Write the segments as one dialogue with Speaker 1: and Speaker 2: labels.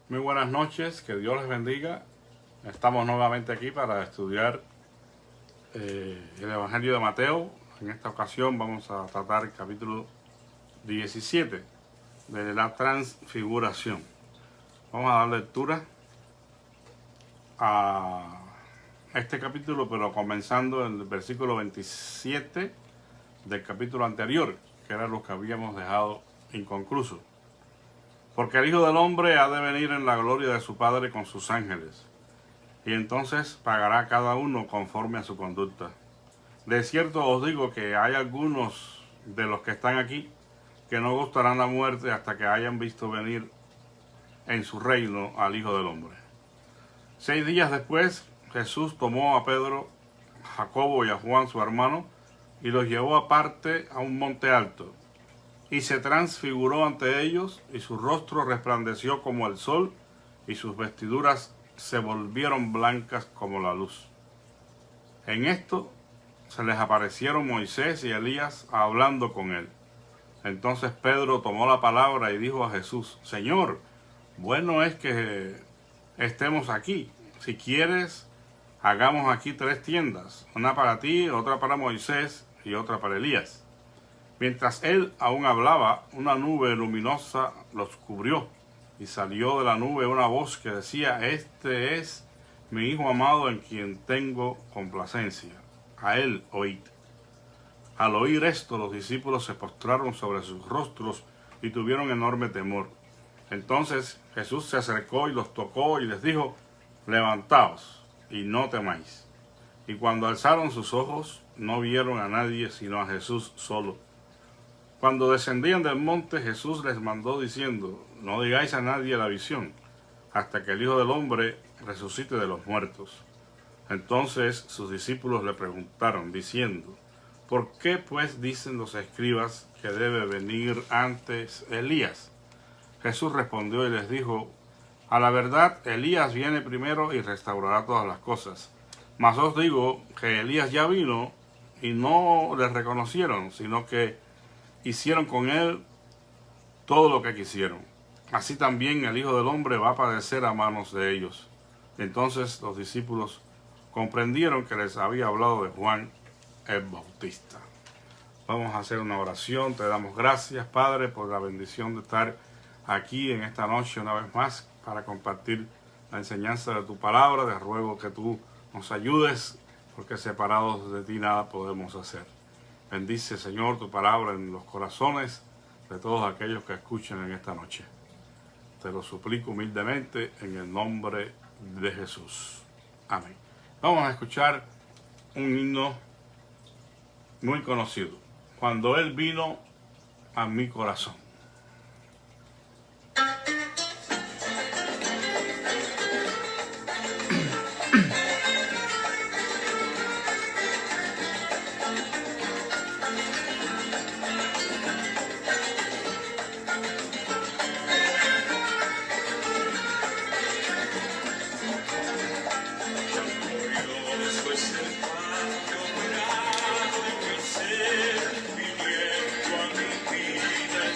Speaker 1: Muy buenas noches, que Dios les bendiga. Estamos nuevamente aquí para estudiar el Evangelio de Mateo. En esta ocasión vamos a tratar el capítulo 17 de la transfiguración. Vamos a dar lectura a este capítulo, pero comenzando en el versículo 27 del capítulo anterior, que era lo que habíamos dejado inconcluso. Porque el Hijo del Hombre ha de venir en la gloria de su Padre con sus ángeles, y entonces pagará a cada uno conforme a su conducta. De cierto os digo que hay algunos de los que están aquí que no gustarán la muerte hasta que hayan visto venir en su reino al Hijo del Hombre. 6 días después, Jesús tomó a Pedro, Jacobo y a Juan su hermano, y los llevó aparte a un monte alto. Y se transfiguró ante ellos, y su rostro resplandeció como el sol, y sus vestiduras se volvieron blancas como la luz. En esto se les aparecieron Moisés y Elías hablando con él. Entonces Pedro tomó la palabra y dijo a Jesús: Señor, bueno es que estemos aquí. Si quieres, hagamos aquí 3 tiendas, una para ti, otra para Moisés y otra para Elías. Mientras él aún hablaba, una nube luminosa los cubrió, y salió de la nube una voz que decía: Este es mi Hijo amado en quien tengo complacencia. A él oíd. Al oír esto, los discípulos se postraron sobre sus rostros y tuvieron enorme temor. Entonces Jesús se acercó y los tocó y les dijo: Levantaos y no temáis. Y cuando alzaron sus ojos, no vieron a nadie sino a Jesús solo. Cuando descendían del monte, Jesús les mandó diciendo: No digáis a nadie la visión, hasta que el Hijo del Hombre resucite de los muertos. Entonces sus discípulos le preguntaron, diciendo: ¿Por qué pues dicen los escribas que debe venir antes Elías? Jesús respondió y les dijo: A la verdad, Elías viene primero y restaurará todas las cosas. Mas os digo que Elías ya vino y no le reconocieron, sino que hicieron con él todo lo que quisieron. Así también el Hijo del Hombre va a padecer a manos de ellos. Entonces los discípulos comprendieron que les había hablado de Juan el Bautista. Vamos a hacer una oración. Te damos gracias, Padre, por la bendición de estar aquí en esta noche una vez más para compartir la enseñanza de tu palabra. Te ruego que tú nos ayudes, porque separados de ti nada podemos hacer. Bendice, Señor, tu palabra en los corazones de todos aquellos que escuchen en esta noche. Te lo suplico humildemente en el nombre de Jesús. Amén. Vamos a escuchar un himno muy conocido: Cuando Él vino a mi corazón.
Speaker 2: Viniendo a mi vida el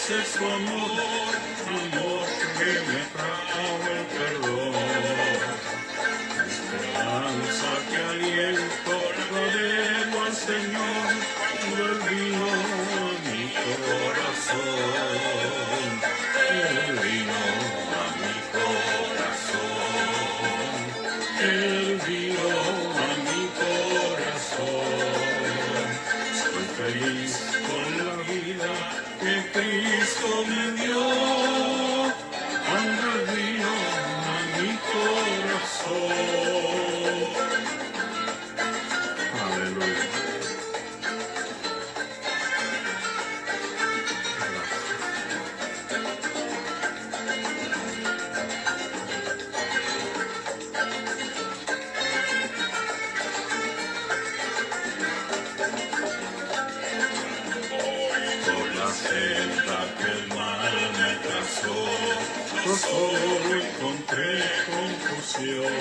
Speaker 1: es su amor, amor que me trajo el perdón. Esperanza que aliento, lo debo al Señor, cuando Él vino a mi corazón. Él vino a mi corazón. Él vino a mi corazón. Soy feliz con la vida que Cristo me dio, cuando Él vino a mi corazón. Aleluya. Por la senda que el mal me trazó, yo solo encontré confusión.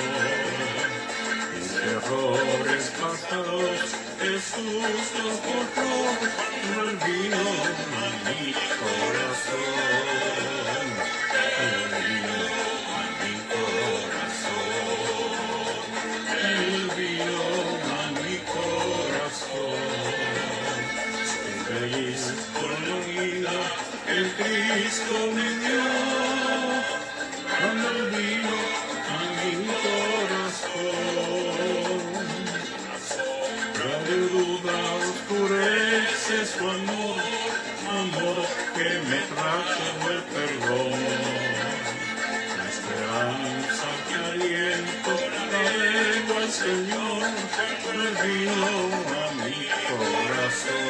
Speaker 1: Mis errores pasados, Jesús los borró, Él vino a mi corazón. Él vino a mi corazón. Él vino a mi corazón. Soy feliz con la vida que Cristo me dio, cuando Él vino a mi corazón. La duda oscurece su amor, amor que me trajo el perdón. La esperanza que aliento, la debo al Señor, Él vino a mi corazón.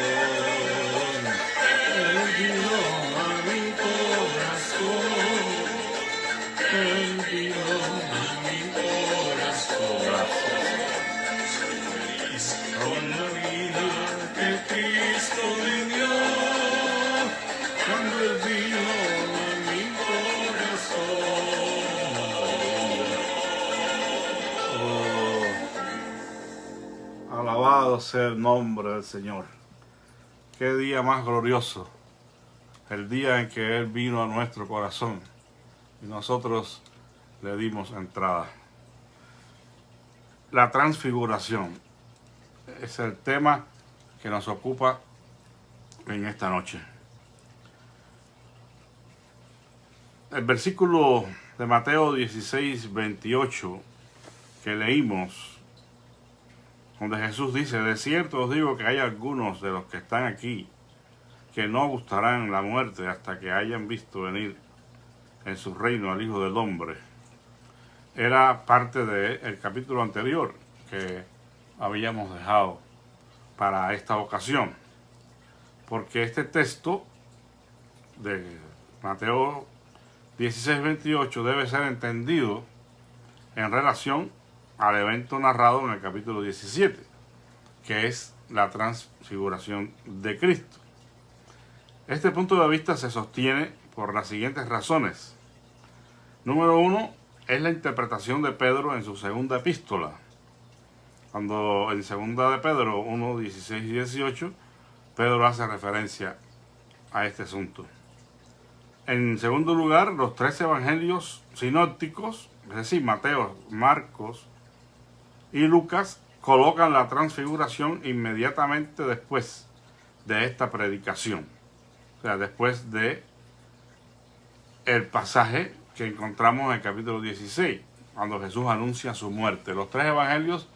Speaker 1: Él vino a mi corazón. Él vino a mi corazón. Con la vida que Cristo me dio, cuando Él vino a mi corazón. Oh, alabado sea el nombre del Señor. Qué día más glorioso, el día en que Él vino a nuestro corazón y nosotros le dimos entrada. La transfiguración es el tema que nos ocupa en esta noche. El versículo de Mateo 16, 28 que leímos, donde Jesús dice: de cierto os digo que hay algunos de los que están aquí que no gustarán la muerte hasta que hayan visto venir en su reino al Hijo del Hombre. Era parte del capítulo anterior que habíamos dejado para esta ocasión, porque este texto de Mateo 16:28 debe ser entendido en relación al evento narrado en el capítulo 17, que es la transfiguración de Cristo. Este punto de vista se sostiene por las siguientes razones. Número uno, es la interpretación de Pedro en su segunda epístola. Cuando en segunda de Pedro 1, 16 y 18, Pedro hace referencia a este asunto. En segundo lugar, los tres evangelios sinópticos, es decir, Mateo, Marcos y Lucas, colocan la transfiguración inmediatamente después de esta predicación. O sea, después de el pasaje que encontramos en el capítulo 16, cuando Jesús anuncia su muerte. Los tres evangelios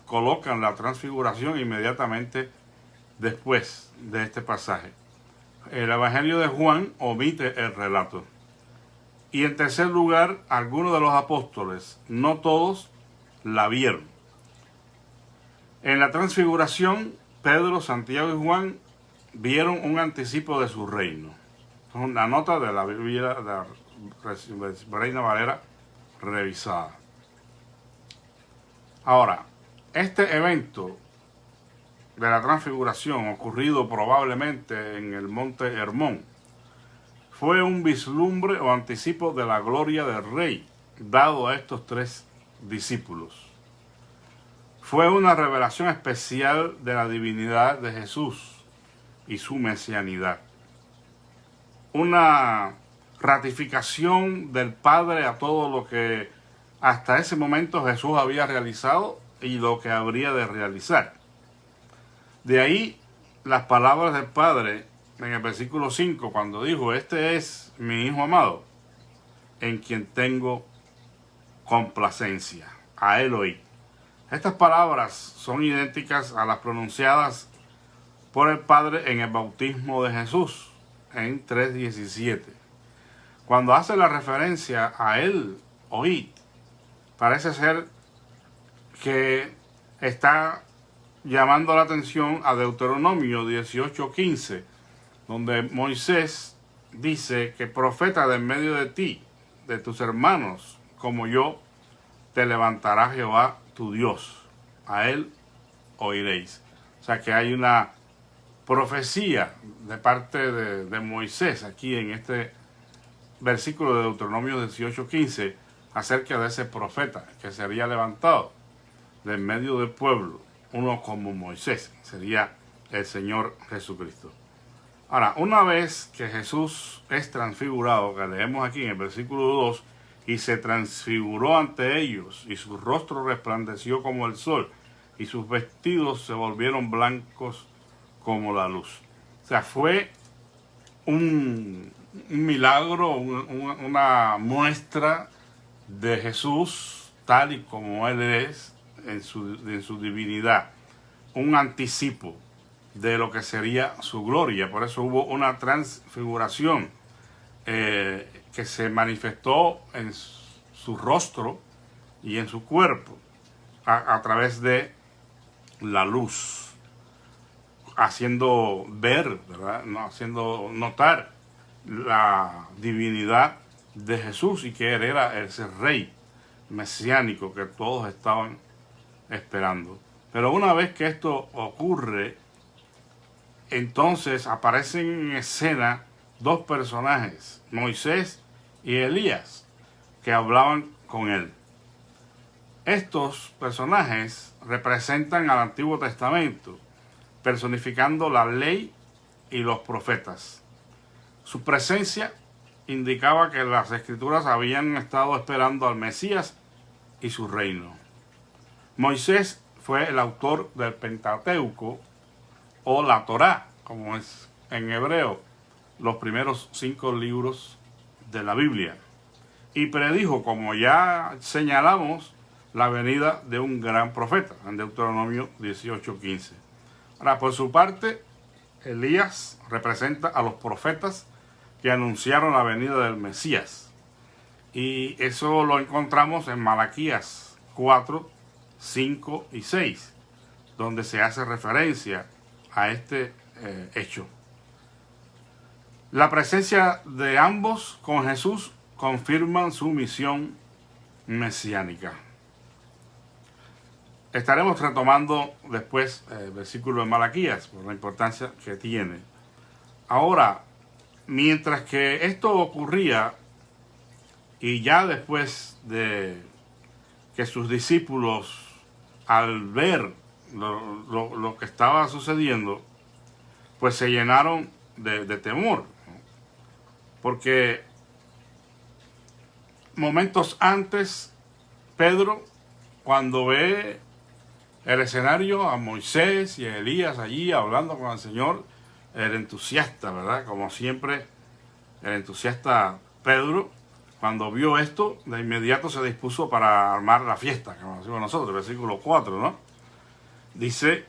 Speaker 1: colocan la transfiguración inmediatamente después de este pasaje. El evangelio de Juan omite el relato. Y en tercer lugar, algunos de los apóstoles, no todos, la vieron. En la transfiguración, Pedro, Santiago y Juan vieron un anticipo de su reino. Es una nota de la Biblia de la Reina Valera revisada. Ahora, este evento de la transfiguración, ocurrido probablemente en el monte Hermón, fue un vislumbre o anticipo de la gloria del Rey, dado a estos tres discípulos. Fue una revelación especial de la divinidad de Jesús y su mesianidad. una ratificación del Padre a todo lo que hasta ese momento Jesús había realizado y lo que habría de realizar. De ahí las palabras del Padre en el versículo 5, cuando dijo: este es mi Hijo amado, en quien tengo complacencia. A él oí. Estas palabras son idénticas a las pronunciadas por el Padre en el bautismo de Jesús, en 3:17. Cuando hace la referencia a él oí, parece ser que está llamando la atención a Deuteronomio 18:15, donde Moisés dice que profeta de en medio de ti, de tus hermanos, como yo, te levantará Jehová tu Dios, a él oiréis. O sea que hay una profecía de parte de Moisés aquí en este versículo de Deuteronomio 18:15 acerca de ese profeta que sería levantado de en medio del pueblo, uno como Moisés, sería el Señor Jesucristo. Ahora, una vez que Jesús es transfigurado, que leemos aquí en el versículo 2, y se transfiguró ante ellos, y su rostro resplandeció como el sol, y sus vestidos se volvieron blancos como la luz. O sea, fue un milagro, una muestra de Jesús tal y como Él es en su divinidad, un anticipo de lo que sería su gloria. Por eso hubo una transfiguración que se manifestó en su rostro y en su cuerpo a través de la luz, haciendo ver, ¿verdad? No, haciendo notar la divinidad de Jesús y que Él era ese rey mesiánico que todos estaban esperando. Pero una vez que esto ocurre, entonces aparecen en escena dos personajes, Moisés y Elías, que hablaban con él. Estos personajes representan al Antiguo Testamento, personificando la ley y los profetas. Su presencia indicaba que las Escrituras habían estado esperando al Mesías y su reino. Moisés fue el autor del Pentateuco, o la Torá, como es en hebreo, los primeros 5 libros de la Biblia, y predijo, como ya señalamos, la venida de un gran profeta, en Deuteronomio 18:15. Ahora, por su parte, Elías representa a los profetas que anunciaron la venida del Mesías, y eso lo encontramos en Malaquías 4, 5 y 6, donde se hace referencia a este hecho. La presencia de ambos con Jesús confirman su misión mesiánica. Estaremos retomando después el versículo de Malaquías por la importancia que tiene. Ahora, mientras que esto ocurría, y ya después de que sus discípulos, al ver lo que estaba sucediendo, pues se llenaron de temor, ¿no? Porque momentos antes, Pedro, cuando ve el escenario, a Moisés y a Elías allí hablando con el Señor, el entusiasta, ¿verdad? Como siempre, el entusiasta Pedro, cuando vio esto, de inmediato se dispuso para armar la fiesta, como decimos nosotros, versículo 4, ¿no? Dice: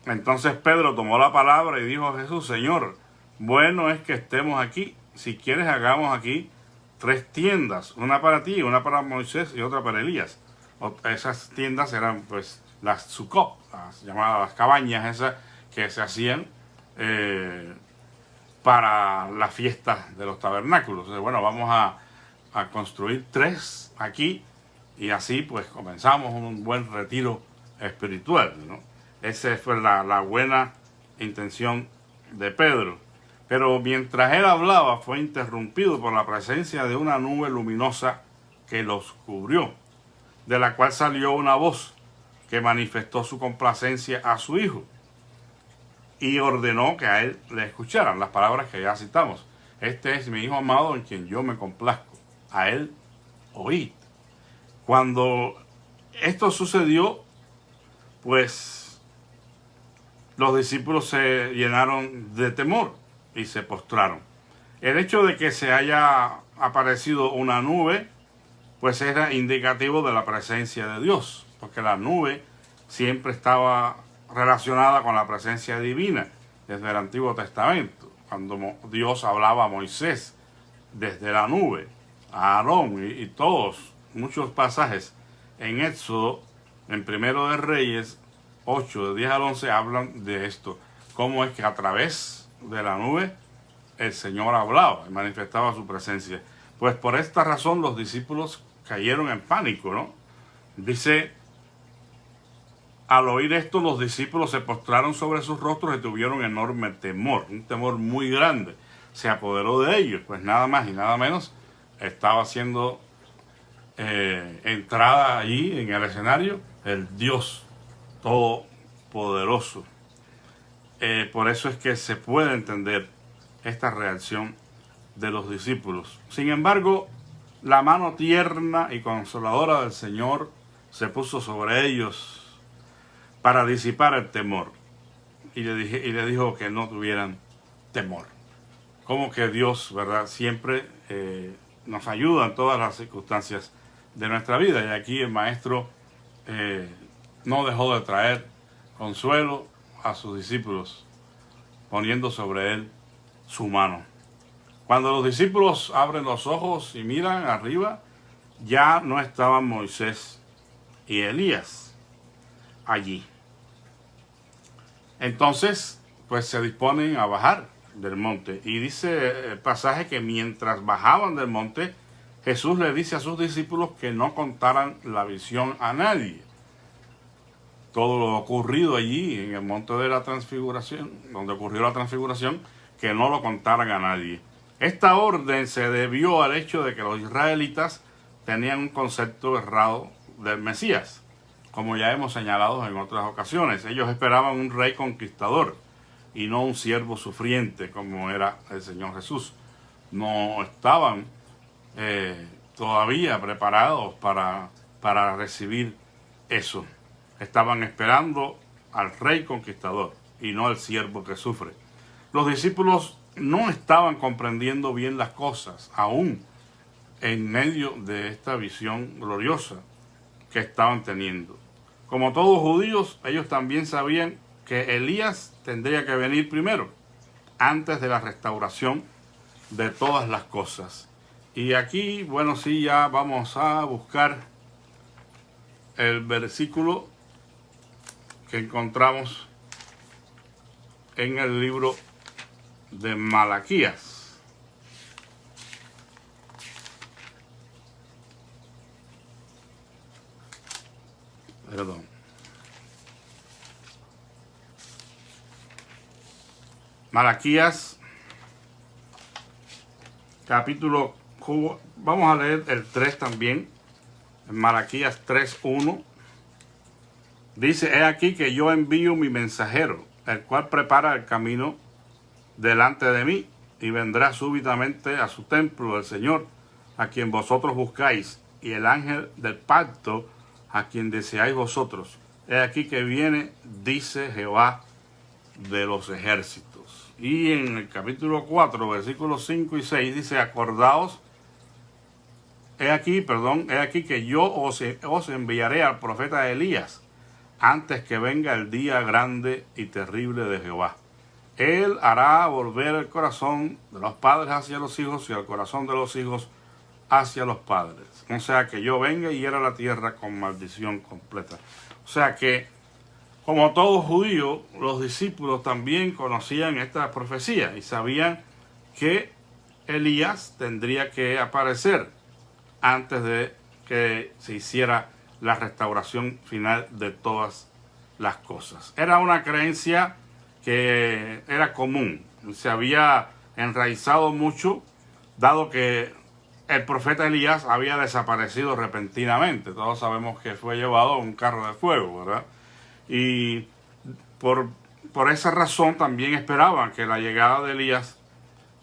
Speaker 1: entonces Pedro tomó la palabra y dijo a Jesús: Señor, bueno es que estemos aquí. Si quieres, hagamos aquí 3 tiendas, una para ti, una para Moisés y otra para Elías. Esas tiendas eran pues las Sukkot, las llamadas las cabañas esas que se hacían para las fiestas de los tabernáculos. Entonces, bueno, vamos a construir 3 aquí, y así pues comenzamos un buen retiro espiritual, ¿no? Esa fue la buena intención de Pedro. Pero mientras él hablaba, fue interrumpido por la presencia de una nube luminosa que los cubrió, de la cual salió una voz que manifestó su complacencia a su hijo y ordenó que a él le escucharan, las palabras que ya citamos. este es mi Hijo amado en quien yo me complazco, a él oíd. Cuando esto sucedió, pues los discípulos se llenaron de temor y se postraron. El hecho de que se haya aparecido una nube, pues era indicativo de la presencia de Dios, porque la nube siempre estaba relacionada con la presencia divina desde el Antiguo Testamento, cuando Dios hablaba a Moisés desde la nube, a Aarón y todos, muchos pasajes en Éxodo, en Primero de Reyes 8, de 10 al 11, hablan de esto, cómo es que a través de la nube el Señor hablaba y manifestaba su presencia. Pues por esta razón los discípulos cayeron en pánico, ¿no? Dice, al oír esto los discípulos se postraron sobre sus rostros y tuvieron enorme temor, un temor muy grande. Se apoderó de ellos, pues nada más y nada menos estaba haciendo entrada allí en el escenario el Dios Todopoderoso. Por eso es que se puede entender esta reacción de los discípulos. Sin embargo, la mano tierna y consoladora del Señor se puso sobre ellos para disipar el temor. Y le dijo que no tuvieran temor. Como que Dios, ¿verdad? Siempre nos ayuda en todas las circunstancias de nuestra vida. Y aquí el maestro no dejó de traer consuelo a sus discípulos, poniendo sobre él su mano. Cuando los discípulos abren los ojos y miran arriba, ya no estaban Moisés y Elías allí. Entonces, pues se disponen a bajar del monte. Y dice el pasaje que mientras bajaban del monte, Jesús le dice a sus discípulos que no contaran la visión a nadie. Todo lo ocurrido allí en el monte de la transfiguración, donde ocurrió la transfiguración, que no lo contaran a nadie. Esta orden se debió al hecho de que los israelitas tenían un concepto errado del Mesías, como ya hemos señalado en otras ocasiones. Ellos esperaban un rey conquistador y no un siervo sufriente como era el Señor Jesús. No estaban todavía preparados para recibir eso. Estaban esperando al rey conquistador y no al siervo que sufre. Los discípulos no estaban comprendiendo bien las cosas, aún en medio de esta visión gloriosa que estaban teniendo. Como todos judíos, ellos también sabían que Elías tendría que venir primero, antes de la restauración de todas las cosas. Y aquí, bueno, sí, ya vamos a buscar el versículo que encontramos en el libro de Malaquías. Perdón. Malaquías, capítulo, vamos a leer el 3 también, en Malaquías 3:1. Dice, he aquí que yo envío mi mensajero, el cual prepara el camino delante de mí, y vendrá súbitamente a su templo el Señor, a quien vosotros buscáis, y el ángel del pacto, a quien deseáis vosotros. He aquí que viene, dice Jehová de los ejércitos. Y en el capítulo 4, versículos 5 y 6, dice, acordaos, he aquí que yo os enviaré al profeta Elías, antes que venga el día grande y terrible de Jehová. Él hará volver el corazón de los padres hacia los hijos y el corazón de los hijos hacia los padres. O sea, que yo venga y hiera la tierra con maldición completa. O sea que, como todo judío, los discípulos también conocían esta profecía y sabían que Elías tendría que aparecer antes de que se hiciera la restauración final de todas las cosas. Era una creencia que era común, se había enraizado mucho, dado que el profeta Elías había desaparecido repentinamente. Todos sabemos que fue llevado a un carro de fuego, ¿verdad? Y por esa razón también esperaban que la llegada de Elías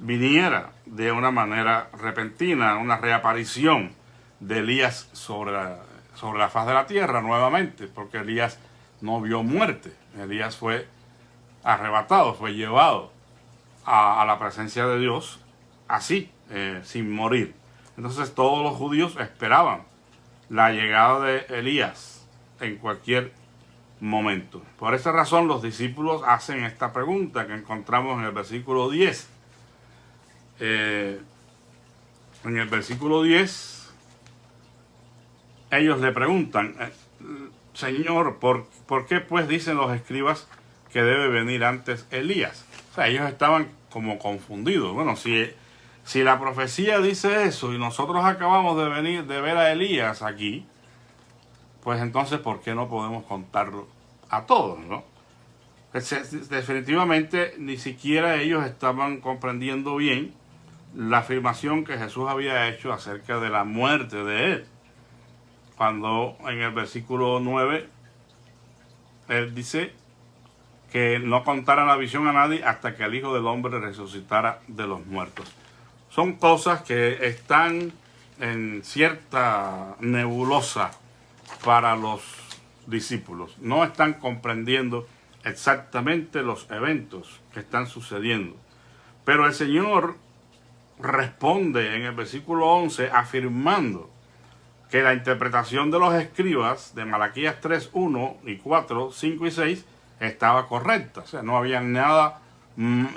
Speaker 1: viniera de una manera repentina, una reaparición de Elías sobre la faz de la tierra nuevamente, porque Elías no vio muerte. Elías fue arrebatado, fue llevado a la presencia de Dios así, sin morir. Entonces todos los judíos esperaban la llegada de Elías en cualquier momento. Por esa razón los discípulos hacen esta pregunta que encontramos en el versículo 10. En el versículo 10 ellos le preguntan, Señor, ¿por qué pues dicen los escribas que debe venir antes Elías? O sea, ellos estaban como confundidos. Bueno, si la profecía dice eso y nosotros acabamos de ver a Elías aquí, pues entonces ¿por qué no podemos contarlo a todos, no? Definitivamente ni siquiera ellos estaban comprendiendo bien la afirmación que Jesús había hecho acerca de la muerte de él. Cuando en el versículo 9 él dice que no contara la visión a nadie hasta que el Hijo del Hombre resucitara de los muertos. Son cosas que están en cierta nebulosa para los discípulos. No están comprendiendo exactamente los eventos que están sucediendo. Pero el Señor responde en el versículo 11 afirmando que la interpretación de los escribas de Malaquías 3, 1 y 4, 5 y 6 estaba correcta. O sea, no había nada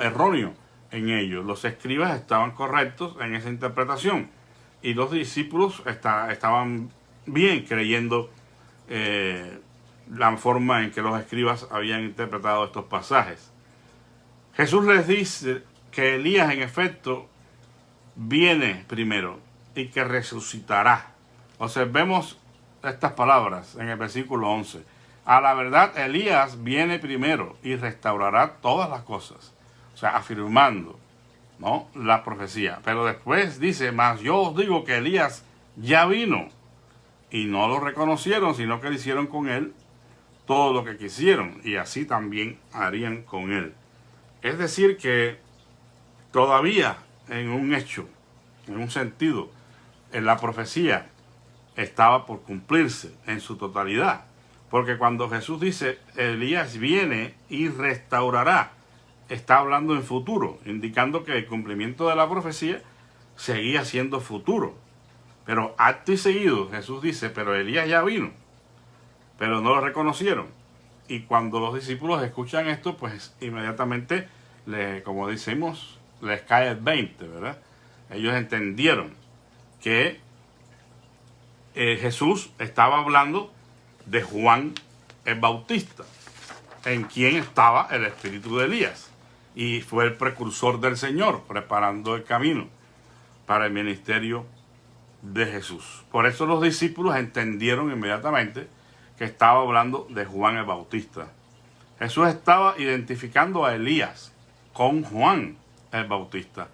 Speaker 1: erróneo en ellos. Los escribas estaban correctos en esa interpretación y los discípulos estaban bien creyendo la forma en que los escribas habían interpretado estos pasajes. Jesús les dice que Elías en efecto viene primero y que resucitará. Observemos estas palabras en el versículo 11. A la verdad, Elías viene primero y restaurará todas las cosas. O sea, afirmando, ¿no?, la profecía. Pero después dice, mas yo os digo que Elías ya vino y no lo reconocieron, sino que le hicieron con él todo lo que quisieron y así también harían con él. Es decir que todavía en un hecho, en un sentido, en la profecía estaba por cumplirse en su totalidad. Porque cuando Jesús dice, Elías viene y restaurará, está hablando en futuro, indicando que el cumplimiento de la profecía seguía siendo futuro. Pero acto y seguido Jesús dice, pero Elías ya vino, pero no lo reconocieron. Y cuando los discípulos escuchan esto, pues inmediatamente, como decimos, les cae el 20, ¿verdad? Ellos entendieron que Jesús estaba hablando de Juan el Bautista, en quien estaba el espíritu de Elías, y fue el precursor del Señor, preparando el camino para el ministerio de Jesús. Por eso los discípulos entendieron inmediatamente que estaba hablando de Juan el Bautista. Jesús estaba identificando a Elías con Juan el Bautista,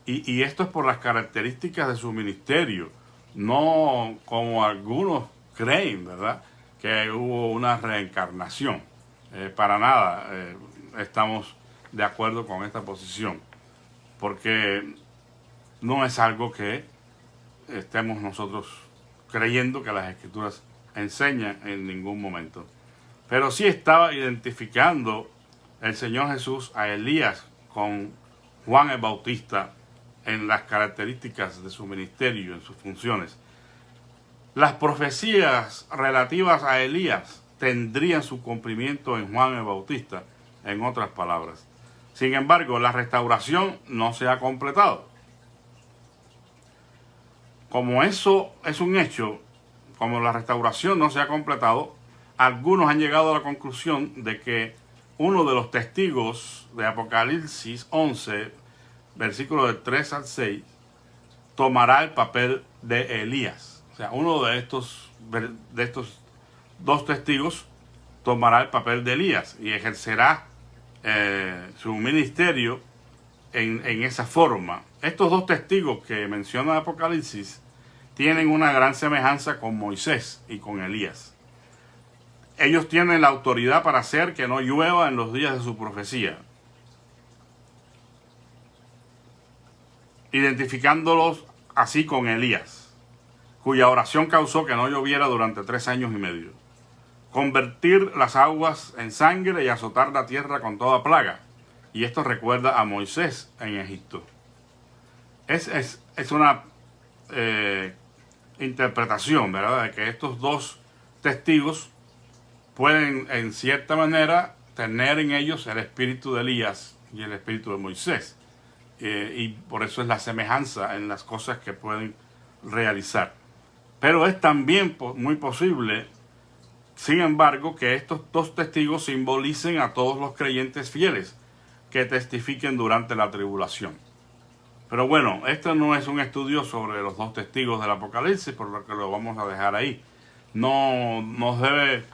Speaker 1: y esto es por las características de su ministerio, no como algunos creen, ¿verdad?, que hubo una reencarnación. Para nada estamos de acuerdo con esta posición, porque no es algo que estemos nosotros creyendo que las Escrituras enseñan en ningún momento. Pero sí estaba identificando el Señor Jesús a Elías con Juan el Bautista en las características de su ministerio, en sus funciones. Las profecías relativas a Elías tendrían su cumplimiento en Juan el Bautista, en otras palabras. Sin embargo, la restauración no se ha completado. Como eso es un hecho, como la restauración no se ha completado, algunos han llegado a la conclusión de que uno de los testigos de Apocalipsis 11, versículos del 3 al 6, tomará el papel de Elías. O sea, uno de estos dos testigos tomará el papel de Elías y ejercerá su ministerio en esa forma. Estos dos testigos que menciona Apocalipsis tienen una gran semejanza con Moisés y con Elías. Ellos tienen la autoridad para hacer que no llueva en los días de su profecía. identificándolos así con Elías, cuya oración causó que no lloviera durante 3 años y medio. Convertir las aguas en sangre y azotar la tierra con toda plaga. Y esto recuerda a Moisés en Egipto. Es una interpretación, ¿verdad?, de que estos dos testigos pueden en cierta manera tener en ellos el espíritu de Elías y el espíritu de Moisés. Y por eso es la semejanza en las cosas que pueden realizar. Pero es también muy posible, sin embargo, que estos dos testigos simbolicen a todos los creyentes fieles que testifiquen durante la tribulación. Pero bueno, esto no es un estudio sobre los dos testigos del Apocalipsis, por lo que lo vamos a dejar ahí. No nos debe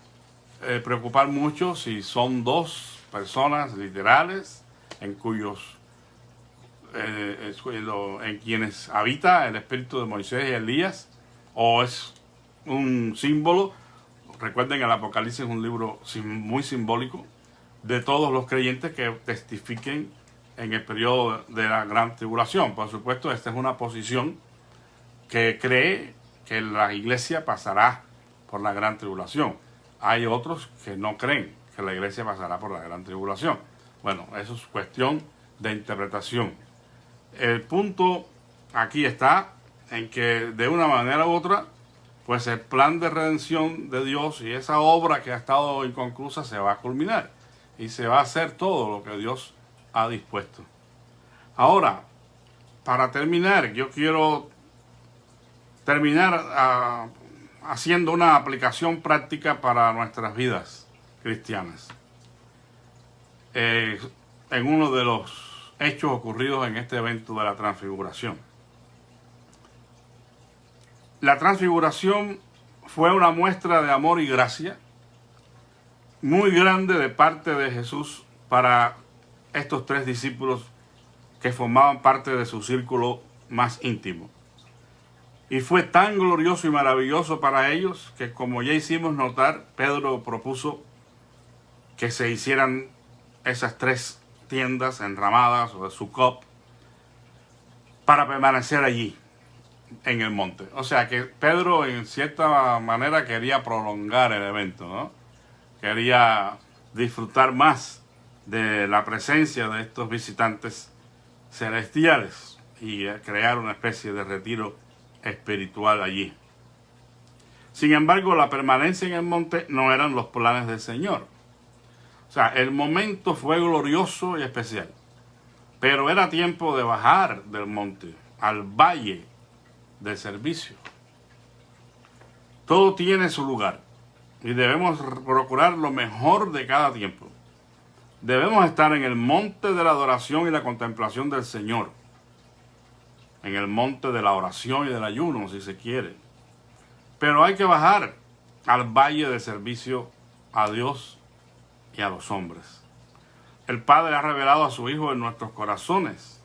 Speaker 1: preocupar mucho si son dos personas literales en en quienes habita el espíritu de Moisés y Elías, o es un símbolo. Recuerden, el Apocalipsis es un libro muy simbólico de todos los creyentes que testifiquen en el periodo de la gran tribulación. Por supuesto, esta es una posición que cree que la iglesia pasará por la gran tribulación. Hay otros que no creen que la iglesia pasará por la gran tribulación. Bueno, eso es cuestión de interpretación. El punto aquí está en que de una manera u otra, pues el plan de redención de Dios y esa obra que ha estado inconclusa se va a culminar y se va a hacer todo lo que Dios ha dispuesto. Ahora, para terminar, yo quiero terminar haciendo una aplicación práctica para nuestras vidas cristianas. En uno de los hechos ocurridos en este evento de la transfiguración. La transfiguración fue una muestra de amor y gracia muy grande de parte de Jesús para estos 3 discípulos que formaban parte de su círculo más íntimo. Y fue tan glorioso y maravilloso para ellos que, como ya hicimos notar, Pedro propuso que se hicieran esas 3 tiendas enramadas o de Sucot para permanecer allí en el monte. O sea que Pedro en cierta manera quería prolongar el evento, ¿no? Quería disfrutar más de la presencia de estos visitantes celestiales y crear una especie de retiro espiritual allí. Sin embargo, la permanencia en el monte no eran los planes del Señor. O sea, el momento fue glorioso y especial, pero era tiempo de bajar del monte al valle del servicio. Todo tiene su lugar y debemos procurar lo mejor de cada tiempo. Debemos estar en el monte de la adoración y la contemplación del Señor, en el monte de la oración y del ayuno, si se quiere. Pero hay que bajar al valle de servicio a Dios y a los hombres. El Padre ha revelado a su Hijo en nuestros corazones.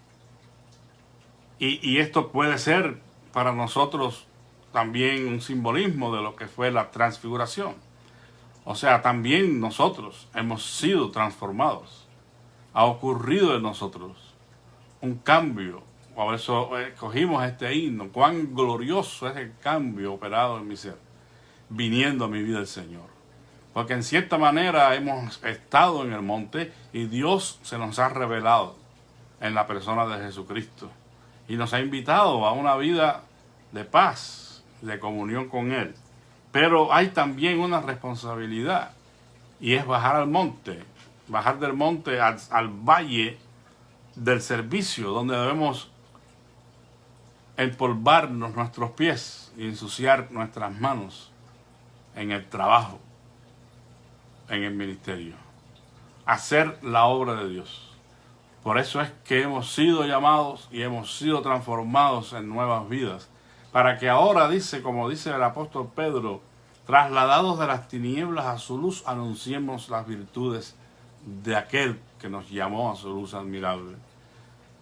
Speaker 1: Y esto puede ser para nosotros también un simbolismo de lo que fue la transfiguración. O sea, también nosotros hemos sido transformados. Ha ocurrido en nosotros un cambio. Por eso escogimos este himno. Cuán glorioso es el cambio operado en mi ser, viniendo a mi vida el Señor. Porque en cierta manera hemos estado en el monte y Dios se nos ha revelado en la persona de Jesucristo. Y nos ha invitado a una vida de paz, de comunión con Él. Pero hay también una responsabilidad y es bajar al monte, bajar del monte al valle del servicio, donde debemos empolvarnos nuestros pies y ensuciar nuestras manos en el trabajo, en el ministerio, hacer la obra de Dios. Por eso es que hemos sido llamados y hemos sido transformados en nuevas vidas, para que ahora, como dice el apóstol Pedro, trasladados de las tinieblas a su luz, anunciemos las virtudes de aquel que nos llamó a su luz admirable.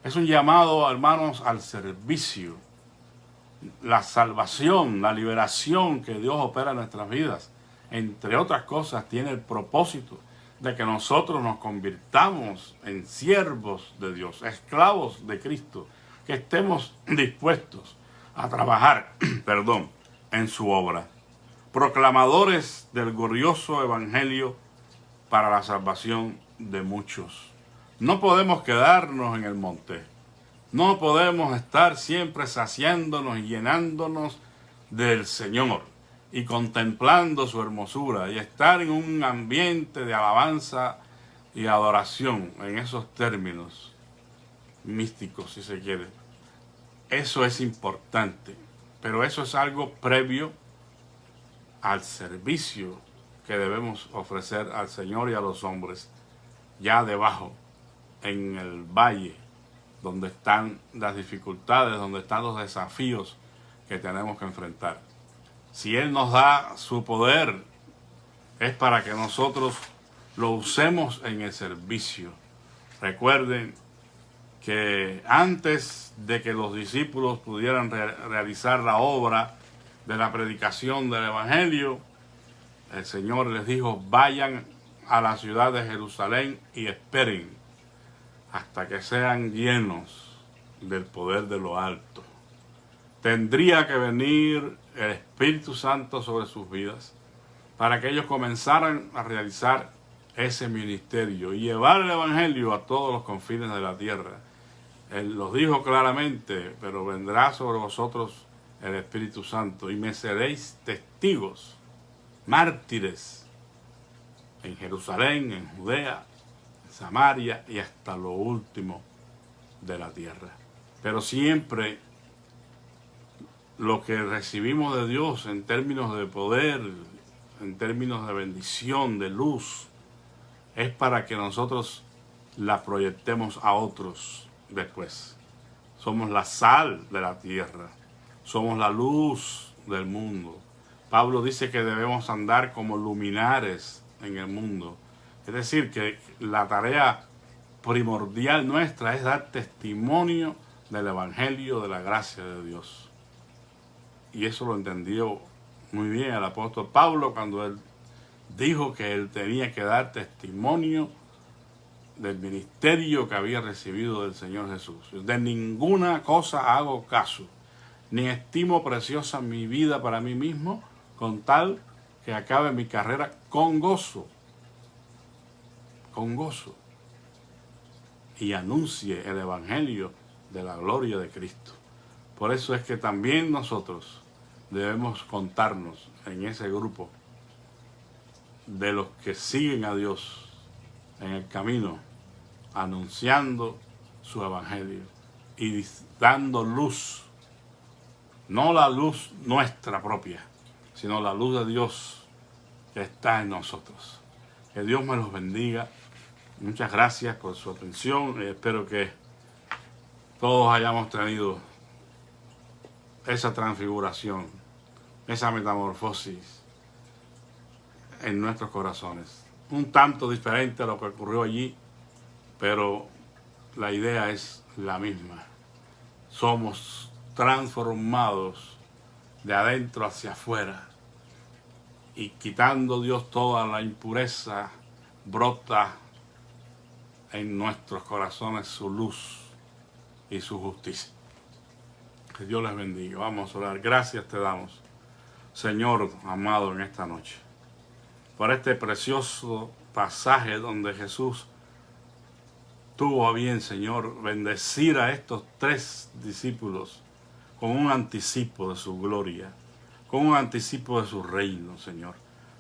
Speaker 1: Es un llamado, hermanos, al servicio. La salvación, la liberación que Dios opera en nuestras vidas, entre otras cosas, tiene el propósito de que nosotros nos convirtamos en siervos de Dios, esclavos de Cristo, que estemos dispuestos a trabajar, en su obra. Proclamadores del glorioso evangelio para la salvación de muchos. No podemos quedarnos en el monte. No podemos estar siempre saciándonos y llenándonos del Señor y contemplando su hermosura y estar en un ambiente de alabanza y adoración en esos términos místicos, si se quiere. Eso es importante, pero eso es algo previo al servicio que debemos ofrecer al Señor y a los hombres, ya debajo, en el valle, donde están las dificultades, donde están los desafíos que tenemos que enfrentar. Si Él nos da su poder, es para que nosotros lo usemos en el servicio. Recuerden que antes de que los discípulos pudieran realizar la obra de la predicación del Evangelio, el Señor les dijo: vayan a la ciudad de Jerusalén y esperen hasta que sean llenos del poder de lo alto. Tendría que venir el Espíritu Santo sobre sus vidas para que ellos comenzaran a realizar ese ministerio y llevar el Evangelio a todos los confines de la tierra. Él los dijo claramente: pero vendrá sobre vosotros el Espíritu Santo y me seréis testigos, mártires, en Jerusalén, en Judea, en Samaria y hasta lo último de la tierra. Pero siempre lo que recibimos de Dios en términos de poder, en términos de bendición, de luz, es para que nosotros la proyectemos a otros después. Somos la sal de la tierra, somos la luz del mundo. Pablo dice que debemos andar como luminares en el mundo. Es decir, que la tarea primordial nuestra es dar testimonio del Evangelio, de la gracia de Dios. Y eso lo entendió muy bien el apóstol Pablo cuando él dijo que él tenía que dar testimonio del ministerio que había recibido del Señor Jesús. De ninguna cosa hago caso, ni estimo preciosa mi vida para mí mismo, con tal que acabe mi carrera con gozo, y anuncie el Evangelio de la gloria de Cristo. Por eso es que también nosotros debemos contarnos en ese grupo de los que siguen a Dios en el camino, anunciando su Evangelio y dando luz, no la luz nuestra propia, sino la luz de Dios que está en nosotros. Que Dios me los bendiga. Muchas gracias por su atención y espero que todos hayamos tenido esa transfiguración, esa metamorfosis en nuestros corazones. Un tanto diferente a lo que ocurrió allí, pero la idea es la misma. Somos transformados de adentro hacia afuera y quitando Dios toda la impureza, brota en nuestros corazones su luz y su justicia. Que Dios les bendiga. Vamos a orar. Gracias te damos, Señor amado, en esta noche, por este precioso pasaje donde Jesús tuvo a bien, Señor, bendecir a estos 3 discípulos con un anticipo de su gloria, con un anticipo de su reino, Señor,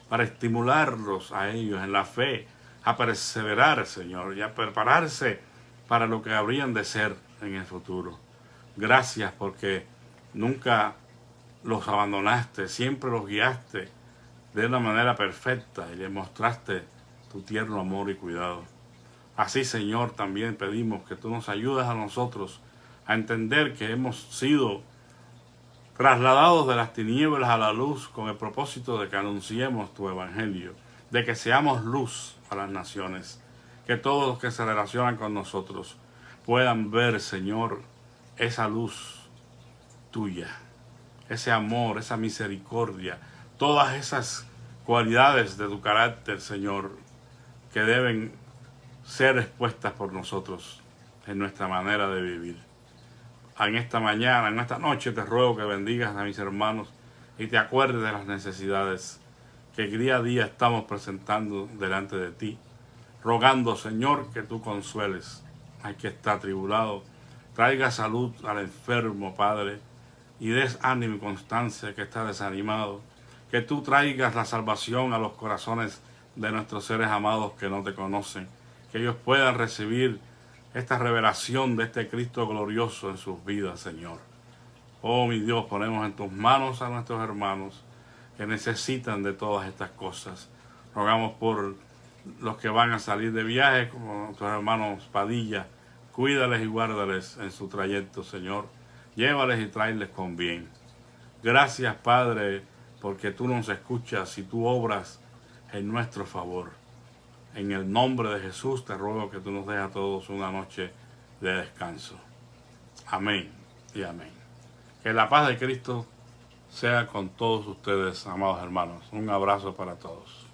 Speaker 1: para estimularlos a ellos en la fe, a perseverar, Señor, y a prepararse para lo que habrían de ser en el futuro. Gracias porque nunca los abandonaste, siempre los guiaste de una manera perfecta y les mostraste tu tierno amor y cuidado. Así, Señor, también pedimos que tú nos ayudes a nosotros a entender que hemos sido trasladados de las tinieblas a la luz con el propósito de que anunciemos tu Evangelio, de que seamos luz a las naciones, que todos los que se relacionan con nosotros puedan ver, Señor, esa luz tuya, ese amor, esa misericordia, todas esas cualidades de tu carácter, Señor, que deben ser expuestas por nosotros en nuestra manera de vivir. en esta mañana, en esta noche, te ruego que bendigas a mis hermanos y te acuerdes de las necesidades que día a día estamos presentando delante de ti, rogando, Señor, que tú consueles al que está atribulado, traiga salud al enfermo, Padre, y des ánimo y constancia que está desanimado, que tú traigas la salvación a los corazones de nuestros seres amados que no te conocen, que ellos puedan recibir esta revelación de este Cristo glorioso en sus vidas, Señor. Oh, mi Dios, ponemos en tus manos a nuestros hermanos que necesitan de todas estas cosas. Rogamos por los que van a salir de viaje, como nuestros hermanos Padilla. Cuídales y guárdales en su trayecto, Señor. Llévales y tráeles con bien. Gracias, Padre, porque tú nos escuchas y tú obras en nuestro favor. En el nombre de Jesús te ruego que tú nos des a todos una noche de descanso. Amén y amén. Que la paz de Cristo sea con todos ustedes, amados hermanos. Un abrazo para todos.